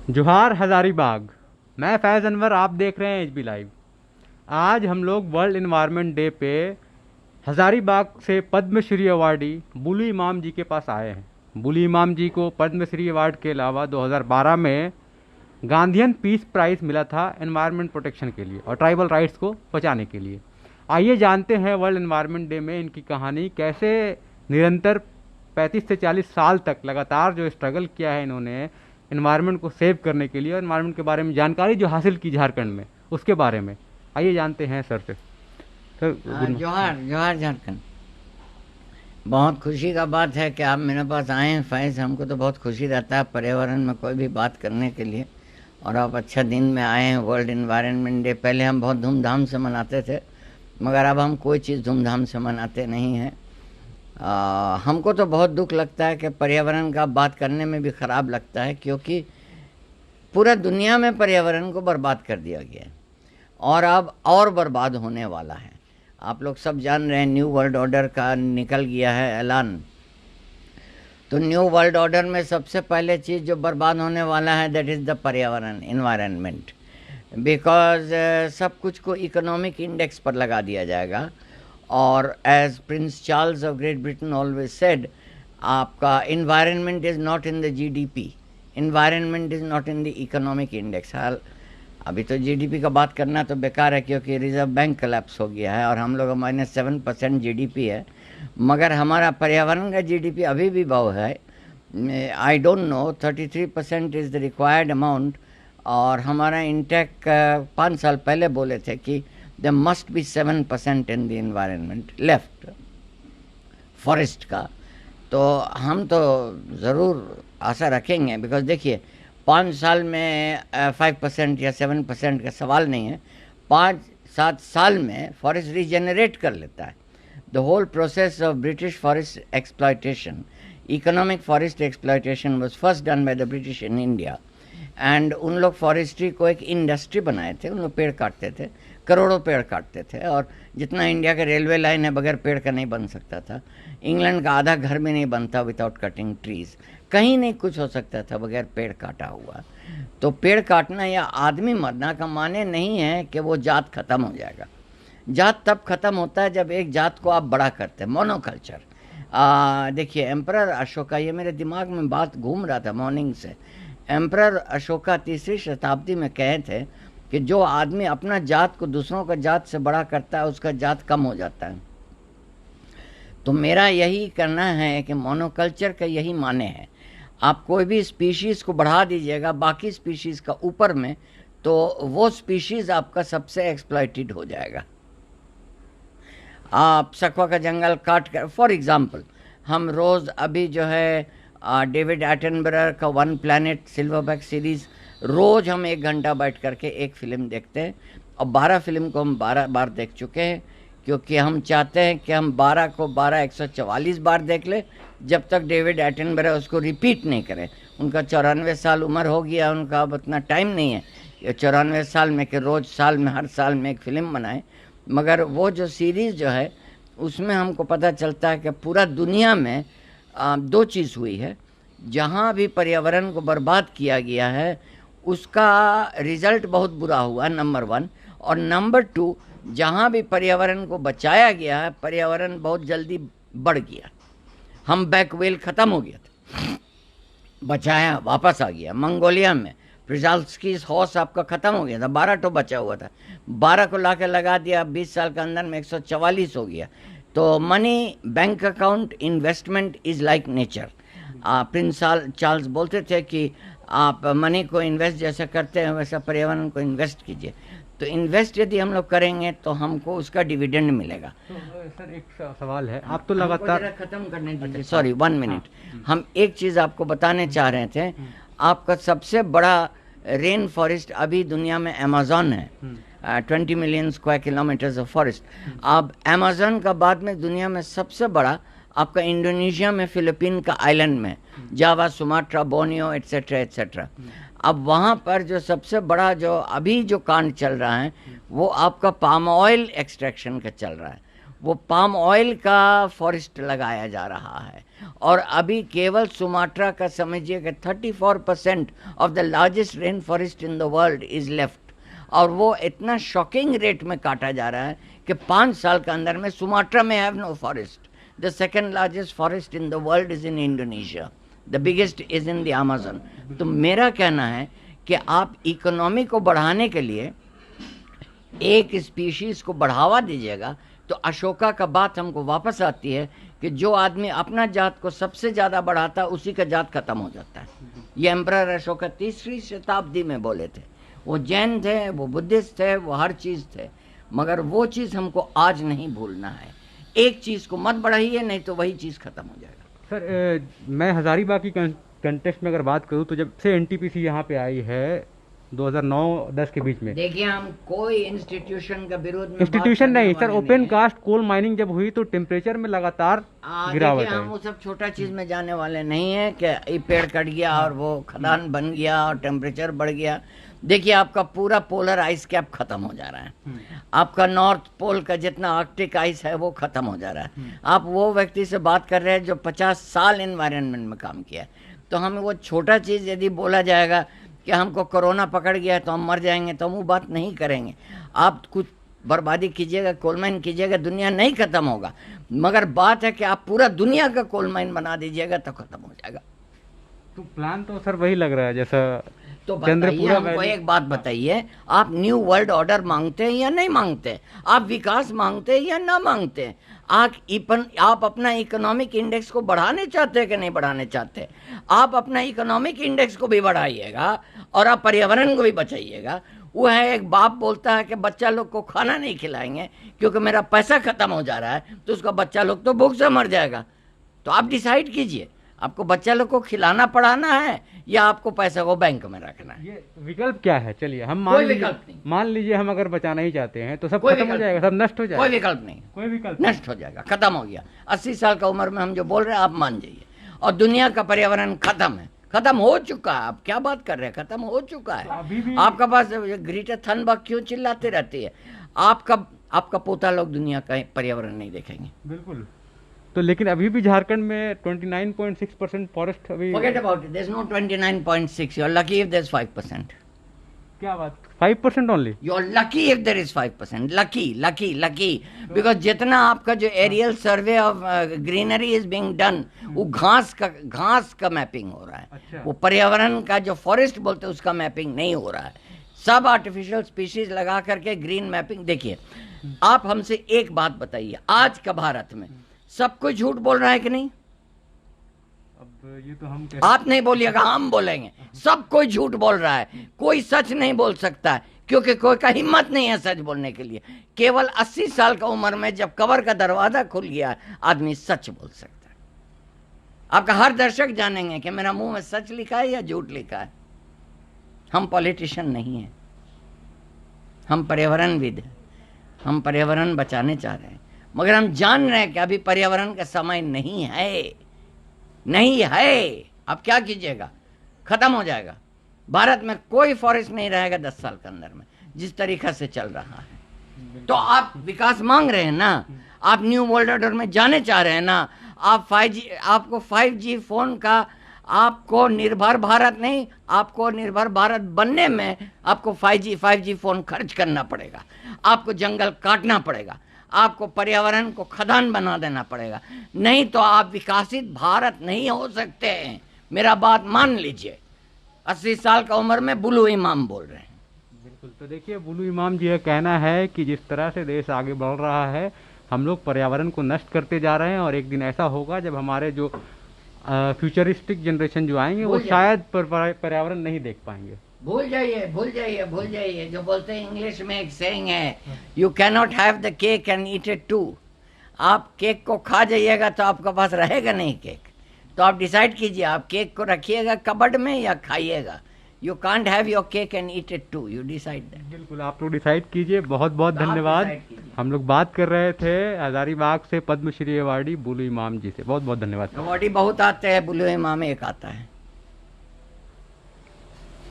जोहार हज़ारीबाग। मैं फैज़ अनवर, आप देख रहे हैं एचबी लाइव। आज हम लोग वर्ल्ड इन्वायरमेंट डे पे हज़ारीबाग से पद्मश्री अवार्डी बुली इमाम जी के पास आए हैं। बुली इमाम जी को पद्मश्री अवार्ड के अलावा 2012 में गांधीयन पीस प्राइज़ मिला था एनवायरनमेंट प्रोटेक्शन के लिए और ट्राइबल राइट्स को बचाने के लिए। आइए जानते हैं वर्ल्ड इन्वायरमेंट डे में इनकी कहानी, कैसे निरंतर 35 से 40 साल तक लगातार जो स्ट्रगल किया है इन्होंने इन्वायरमेंट को सेव करने के लिए और इन्वायरमेंट के बारे में जानकारी जो हासिल की झारखंड में, उसके बारे में। आइए जानते हैं सर से। सर जोहार जोहार झारखंड। बहुत खुशी का बात है कि आप मेरे पास आए हैं फैज़। हमको तो बहुत खुशी रहता है पर्यावरण में कोई भी बात करने के लिए, और आप अच्छा दिन में आए हैं। वर्ल्ड इन्वायरमेंट डे पहले हम बहुत धूमधाम से मनाते थे, मगर अब हम कोई चीज़ धूमधाम से मनाते नहीं हैं। हमको तो बहुत दुख लगता है कि पर्यावरण का बात करने में भी ख़राब लगता है, क्योंकि पूरा दुनिया में पर्यावरण को बर्बाद कर दिया गया है और अब और बर्बाद होने वाला है। आप लोग सब जान रहे हैं, न्यू वर्ल्ड ऑर्डर का निकल गया है ऐलान। तो न्यू वर्ल्ड ऑर्डर में सबसे पहले चीज़ जो बर्बाद होने वाला है, दैट इज़ द पर्यावरण, इन्वायरमेंट। बिकॉज सब कुछ को इकोनॉमिक इंडेक्स पर लगा दिया जाएगा। और as Prince Charles of Great Britain always said, आपका environment is not in the GDP, environment is not in the economic index. हाल अभी तो जीडीपी का बात करना तो बेकार है, क्योंकि रिजर्व बैंक कोलैप्स हो गया है और हम लोग -7% जीडीपी है, मगर हमारा पर्यावरण का जीडीपी अभी भी बहु है। I don't know, 33% is the required amount. और हमारा इंटेक 5 साल पहले बोले थे कि there must be 7% in the environment left forest का। तो हम तो ज़रूर आशा रखेंगे, बिकॉज देखिए 5 साल में 5% या 7% का सवाल नहीं है। 5-7 साल में फॉरेस्ट रीजेनरेट कर लेता है। The whole process of British forest exploitation, economic forest exploitation was first done by the British in India. And उन लोग फॉरेस्ट्री को एक इंडस्ट्री बनाए थे। उन लोग पेड़ काटते थे, करोड़ों पेड़ काटते थे, और जितना इंडिया का रेलवे लाइन है बगैर पेड़ का नहीं बन सकता था। इंग्लैंड का आधा घर भी नहीं बनता विदाउट कटिंग ट्रीज। कहीं नहीं कुछ हो सकता था बगैर पेड़ काटा हुआ। तो पेड़ काटना या आदमी मरना का माने नहीं है कि वो जात खत्म हो जाएगा। जात तब खत्म होता है जब एक जात को आप बड़ा करते हैं, मोनोकल्चर। देखिए एम्परर अशोका, ये मेरे दिमाग में बात घूम रहा था मॉर्निंग से। एम्परर अशोका 3री शताब्दी में कहे थे कि जो आदमी अपना जात को दूसरों का जात से बड़ा करता है, उसका जात कम हो जाता है। तो मेरा यही कहना है कि मोनोकल्चर का यही माने है। आप कोई भी स्पीशीज़ को बढ़ा दीजिएगा बाकी स्पीशीज़ का ऊपर में, तो वो स्पीशीज़ आपका सबसे एक्सप्लॉइटेड हो जाएगा। आप सकवा का जंगल काट कर, फॉर एग्ज़ाम्पल, हम रोज़ अभी जो है डेविड एटनबरर का 1 प्लैनेट सिल्वरबैक सीरीज़ रोज़ हम 1 घंटा बैठ करके एक फ़िल्म देखते हैं, और 12 फिल्म को हम 12 बार देख चुके हैं, क्योंकि हम चाहते हैं कि हम 12 को 12 144 बार देख ले, जब तक डेविड एटनबरर उसको रिपीट नहीं करें। उनका 94 साल उम्र हो गया, उनका अब उतना टाइम नहीं है 94 साल में कि रोज़ साल में हर साल में एक फ़िल्म बनाएं। मगर वो जो सीरीज़ जो है उसमें हमको पता चलता है कि पूरा दुनिया में 2 चीज़ हुई है। जहाँ भी पर्यावरण को बर्बाद किया गया है उसका रिज़ल्ट बहुत बुरा हुआ, नंबर 1। और नंबर 2, जहाँ भी पर्यावरण को बचाया गया है पर्यावरण बहुत जल्दी बढ़ गया। हम बैक व्हेल ख़त्म हो गया था, बचाया वापस आ गया। मंगोलिया में प्रिजाल्स्की हॉर्स आपका ख़त्म हो गया था, 12 टो बचा हुआ था, 12 को ला के लगा दिया, 20 साल के अंदर में 144 हो गया। तो money, bank account, investment is like nature. Prince Charles बोलते थे कि आप मनी को इन्वेस्ट जैसा करते हैं वैसा पर्यावरण को इन्वेस्ट कीजिए। तो इन्वेस्ट यदि हम लोग करेंगे तो हमको उसका डिविडेंड मिलेगा। तो सर एक सवाल है, आप तो लगातार ख़त्म करने दीजिए, सॉरी 1 मिनट। हम एक चीज़ आपको बताने चाह रहे थे। आपका सबसे बड़ा रेन फॉरेस्ट अभी दुनिया में अमेज़न है, 20 million square kilometres of forest. अब अमेज़न का बाद में दुनिया में सबसे बड़ा आपका इंडोनेशिया में, फिलीपीन का आइलैंड में, जावा, सुमाट्रा, बोर्नियो एट्सेट्रा एट्सेट्रा। अब वहाँ पर जो सबसे बड़ा जो अभी जो कांड चल रहा है वो आपका पाम ऑयल एक्सट्रैक्शन का चल रहा है। वो पाम ऑयल का फॉरेस्ट लगाया जा रहा है। और अभी केवल सुमात्रा का समझिए कि 34% of the largest rain forest in the world is left, और वो इतना शॉकिंग रेट में काटा जा रहा है कि 5 साल के अंदर में सुमात्रा में have no forest. The second largest forest in the world is in Indonesia, the biggest is in the Amazon. तो मेरा कहना है कि आप इकोनॉमी को बढ़ाने के लिए एक स्पीशीज को बढ़ावा दीजिएगा तो अशोका का बात हमको वापस आती है कि जो आदमी अपना जात को सबसे ज़्यादा बढ़ाता है उसी का जात खत्म हो जाता है। ये एम्परर अशोका 3री शताब्दी में बोले थे। वो जैन थे, वो बुद्धिस्ट थे, वो हर चीज़ थे, मगर वो चीज़ हमको आज नहीं भूलना है। एक चीज़ को मत बढ़ाइए, नहीं तो वही चीज़ खत्म हो जाएगा। सर मैं हज़ारीबाग की कंटेक्स्ट में अगर बात करूँ तो जब से एनटीपीसी यहाँ पे आई है 2009-10 के बीच में, देखिए हम कोई इंस्टीट्यूशन का विरोध में इंस्टीट्यूशन नहीं sir, open cast coal mining जब हुई तो टेम्परेचर में लगातार गिरावट है। हम वो सब छोटा चीज में जाने वाले नहीं है कि ये पेड़ कट गया और वो खदान बन गया और टेम्परेचर बढ़ गया। देखिए आपका पूरा पोलर आइस कैप खत्म हो जा रहा है, आपका नॉर्थ पोल का जितना आर्कटिक आइस है वो खत्म हो जा रहा है। आप वो व्यक्ति से बात कर रहे हैं जो 50 साल एनवायरनमेंट में काम किया है। तो हमें वो छोटा चीज़ यदि बोला जाएगा कि हमको कोरोना पकड़ गया है तो हम मर जाएंगे, तो हम वो बात नहीं करेंगे। आप कुछ बर्बादी कीजिएगा, कोल माइन कीजिएगा, दुनिया नहीं खत्म होगा, मगर बात है कि आप पूरा दुनिया का कोल माइन बना दीजिएगा तो खत्म हो जाएगा। तो प्लान तो सर वही लग रहा है जैसा। तो बताइए हमको एक बात बताइए, आप न्यू वर्ल्ड ऑर्डर मांगते हैं या नहीं मांगते? आप विकास मांगते हैं या ना मांगते हैं? आप अपना इकोनॉमिक इंडेक्स को बढ़ाने चाहते हैं कि नहीं बढ़ाने चाहते? आप अपना इकोनॉमिक इंडेक्स को भी बढ़ाइएगा और आप पर्यावरण को भी बचाइएगा। वो है एक बाप बोलता है कि बच्चा लोग को खाना नहीं खिलाएंगे क्योंकि मेरा पैसा खत्म हो जा रहा है, तो उसका बच्चा लोग तो भूख से मर जाएगा। तो आप डिसाइड कीजिए, आपको बच्चा लोग को खिलाना पड़ाना है या आपको पैसा को बैंक में रखना है? ये विकल्प क्या है? चलिए हम मान लीजिए हम अगर बचाना ही चाहते हैं तो सब खत्म हो जाएगा, सब नष्ट हो जाएगा। कोई विकल्प नहीं, कोई विकल्प नष्ट हो जाएगा, खत्म हो गया। 80 साल का उम्र में हम जो बोल रहे हैं आप मान जाइए। और दुनिया का पर्यावरण खत्म है, खत्म हो चुका है। आप क्या बात कर रहे हैं? खत्म हो चुका है। आपका पास ग्रेटा थनबर्ग क्यों चिल्लाते रहती है? आपका पोता लोग दुनिया का पर्यावरण नहीं देखेंगे। बिल्कुल। तो लेकिन अभी भी झारखंड में 29.6% फॉरेस्ट अभी। Forget about it. There's no 29.6. You're lucky if there's 5%. क्या बात? 5% only? You're lucky if there is 5%. Lucky. Because जितना आपका जो aerial survey of greenery is being done, वो घास का मैपिंग हो रहा है। अच्छा। वो पर्यावरण का जो फॉरेस्ट बोलते हैं उसका मैपिंग नहीं हो रहा है। सब आर्टिफिशियल स्पीशीज लगा करके ग्रीन मैपिंग। देखिए आप हमसे एक बात बताइए, आज का भारत में सब कोई झूठ बोल रहा है कि नहीं? अब ये तो हम आप नहीं बोलिएगा, हम बोलेंगे। सब कोई झूठ बोल रहा है, कोई सच नहीं बोल सकता है क्योंकि कोई का हिम्मत नहीं है सच बोलने के लिए। केवल 80 साल का उम्र में जब कब्र का दरवाजा खुल गया आदमी सच बोल सकता है। आपका हर दर्शक जानेंगे कि मेरा मुंह में सच लिखा है या झूठ लिखा है। हम पॉलिटिशियन नहीं हैं, हम पर्यावरणविद हैं। हम पर्यावरण बचाने चाह रहे हैं, मगर हम जान रहे हैं कि अभी पर्यावरण का समय नहीं है। अब क्या कीजिएगा? खत्म हो जाएगा। भारत में कोई फॉरेस्ट नहीं रहेगा 10 साल के अंदर में, जिस तरीका से चल रहा है। तो आप विकास मांग रहे हैं ना, आप न्यू वर्ल्ड ऑर्डर में जाने चाह रहे हैं ना, आप 5G, आपको 5G फोन का, आपको निर्भर भारत नहीं, आपको निर्भर भारत बनने में आपको 5G फोन खर्च करना पड़ेगा, आपको जंगल काटना पड़ेगा, आपको पर्यावरण को खदान बना देना पड़ेगा, नहीं तो आप विकसित भारत नहीं हो सकते हैं। मेरा बात मान लीजिए। 80 साल का उम्र में बुलू इमाम बोल रहे हैं। बिल्कुल। तो देखिए बुलू इमाम जी का कहना है कि जिस तरह से देश आगे बढ़ रहा है, हम लोग पर्यावरण को नष्ट करते जा रहे हैं और एक दिन ऐसा होगा जब हमारे जो फ्यूचरिस्टिक जनरेशन जो आएंगे वो शायद पर्यावरण नहीं देख पाएंगे। भूल जाइए। जो बोलते हैं इंग्लिश में एक सेइंग है, you can not have the cake and eat it too. आप केक को खा जाइएगा तो आपके पास रहेगा नहीं केक। तो आप डिसाइड कीजिए, आप केक को रखिएगा कबर्ड में या खाइएगा। You can't have your cake and eat it too, you decide that. बिल्कुल, आप लोग डिसाइड कीजिए। बहुत बहुत धन्यवाद। हम लोग बात कर रहे थे हजारीबाग से पद्मश्री अवार्डी बुलू इमाम जी से। बहुत बहुत धन्यवाद। अवार्डी बहुत आते हैं, बुलू इमाम एक आता है।